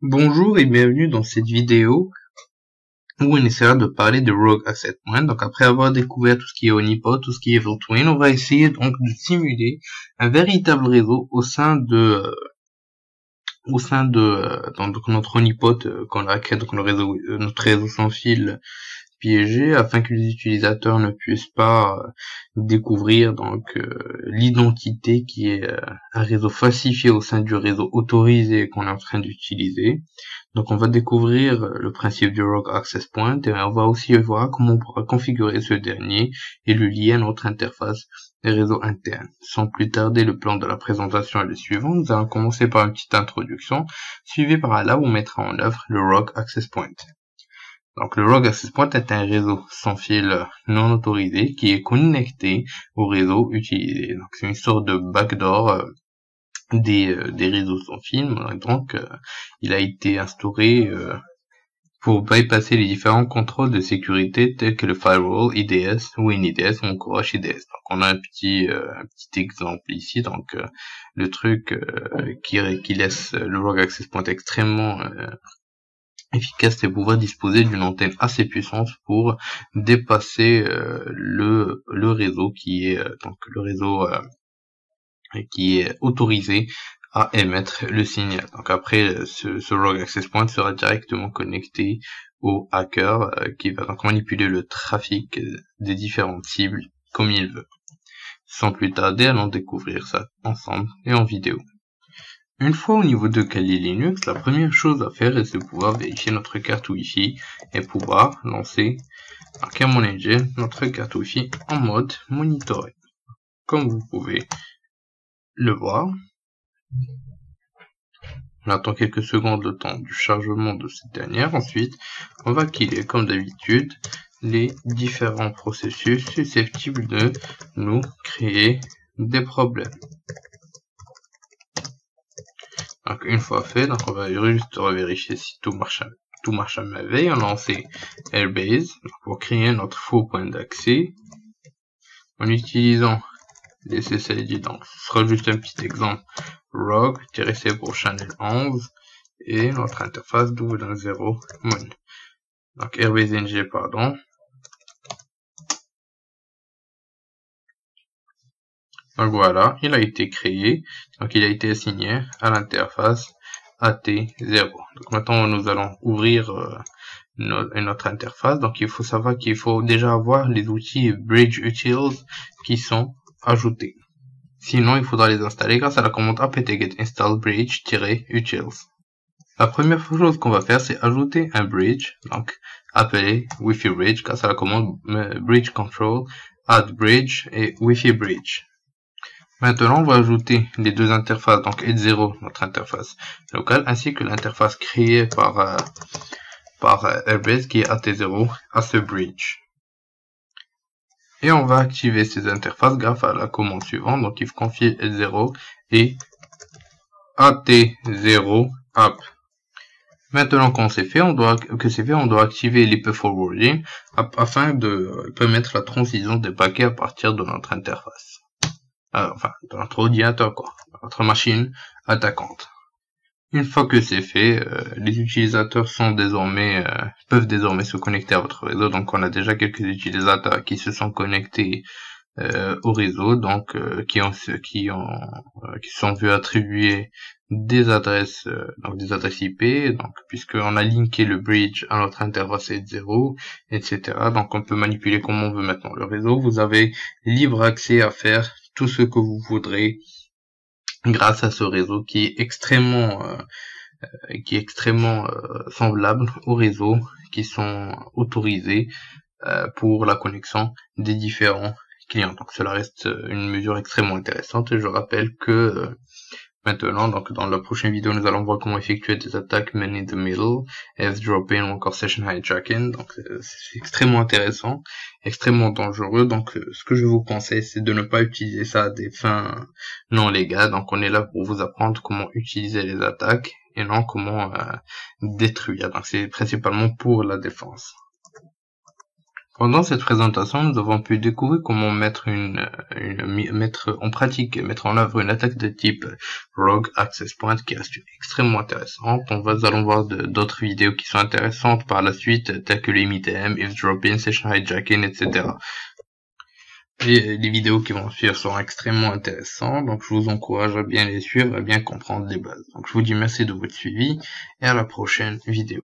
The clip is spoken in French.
Bonjour et bienvenue dans cette vidéo où on essaiera de parler de Rogue Access Point. Donc après avoir découvert tout ce qui est Honeypot, tout ce qui est Evil-Twin, on va essayer donc de simuler un véritable réseau au sein de donc notre Honeypot qu'on a créé, donc notre réseau sans fil piégé, afin que les utilisateurs ne puissent pas découvrir donc l'identité qui est un réseau falsifié au sein du réseau autorisé qu'on est en train d'utiliser. Donc on va découvrir le principe du Rogue Access Point et on va aussi voir comment on pourra configurer ce dernier et le lier à notre interface réseau interne. Sans plus tarder, le plan de la présentation est le suivant. Nous allons commencer par une petite introduction, suivie par là où on mettra en œuvre le Rogue Access Point. Donc le Rogue Access Point est un réseau sans fil non autorisé qui est connecté au réseau utilisé. Donc c'est une sorte de backdoor des réseaux sans fil. Donc il a été instauré pour bypasser les différents contrôles de sécurité tels que le firewall, IDS, WinIDS ou encore HIDS. Donc on a un petit exemple ici. Donc le truc qui laisse le Rogue Access Point extrêmement efficace, c'est pouvoir disposer d'une antenne assez puissante pour dépasser le réseau qui est donc le réseau qui est autorisé à émettre le signal. Donc après, ce Rogue Access Point sera directement connecté au hacker qui va donc manipuler le trafic des différentes cibles comme il veut. Sans plus tarder, allons découvrir ça ensemble et en vidéo. Une fois au niveau de Kali Linux, la première chose à faire est de pouvoir vérifier notre carte Wi-Fi et pouvoir lancer à Camon Engine notre carte Wi-Fi en mode monitoring. Comme vous pouvez le voir, on attend quelques secondes le temps du chargement de cette dernière. Ensuite, on va killer comme d'habitude les différents processus susceptibles de nous créer des problèmes. Donc une fois fait, donc on va juste vérifier si tout marche à merveille. On lance Airbase pour créer notre faux point d'accès en utilisant les SSID. Donc ce sera juste un petit exemple rogue-c pour channel 11 et notre interface W0 mon. Donc Airbase ng pardon. Donc voilà, il a été créé, donc il a été assigné à l'interface AT0. Donc maintenant nous allons ouvrir notre interface. Donc il faut savoir qu'il faut déjà avoir les outils Bridge Utils qui sont ajoutés. Sinon il faudra les installer grâce à la commande apt-get install bridge-utils. La première chose qu'on va faire, c'est ajouter un bridge, donc appelé Wi-Fi bridge grâce à la commande bridge control add bridge et Wi-Fi bridge. Maintenant, on va ajouter les deux interfaces, donc H0, notre interface locale, ainsi que l'interface créée par Airbase, qui est AT0, à ce bridge. Et on va activer ces interfaces grâce à la commande suivante, donc il faut confier H0 et AT0 app. Maintenant qu'on c'est fait, on doit activer l'IP forwarding afin de permettre la transition des paquets à partir de notre interface. Enfin, de notre ordinateur, quoi, notre machine attaquante. Une fois que c'est fait, les utilisateurs peuvent désormais se connecter à votre réseau. Donc, on a déjà quelques utilisateurs qui se sont connectés au réseau, donc qui sont vus attribuer des adresses, donc des adresses IP, donc puisqu'on a linké le bridge à notre interface 0, etc. Donc, on peut manipuler comme on veut maintenant le réseau. Vous avez libre accès à faire tout ce que vous voudrez grâce à ce réseau qui est extrêmement semblable aux réseaux qui sont autorisés pour la connexion des différents clients. Donc cela reste une mesure extrêmement intéressante et je rappelle que maintenant, donc dans la prochaine vidéo, nous allons voir comment effectuer des attaques man in the middle, airdropping ou encore session hijacking. Donc c'est extrêmement intéressant, extrêmement dangereux. Donc ce que je vous conseille, c'est de ne pas utiliser ça à des fins non légales. Donc on est là pour vous apprendre comment utiliser les attaques et non comment détruire. Donc c'est principalement pour la défense. Pendant cette présentation, nous avons pu découvrir comment mettre mettre en œuvre une attaque de type Rogue Access Point qui reste extrêmement intéressante. Allons voir d'autres vidéos qui sont intéressantes par la suite, telles que les MITM, Eavesdropping, Session Hijacking, etc. Et les vidéos qui vont suivre seront extrêmement intéressantes, donc je vous encourage à bien les suivre, à bien comprendre les bases. Donc je vous dis merci de votre suivi et à la prochaine vidéo.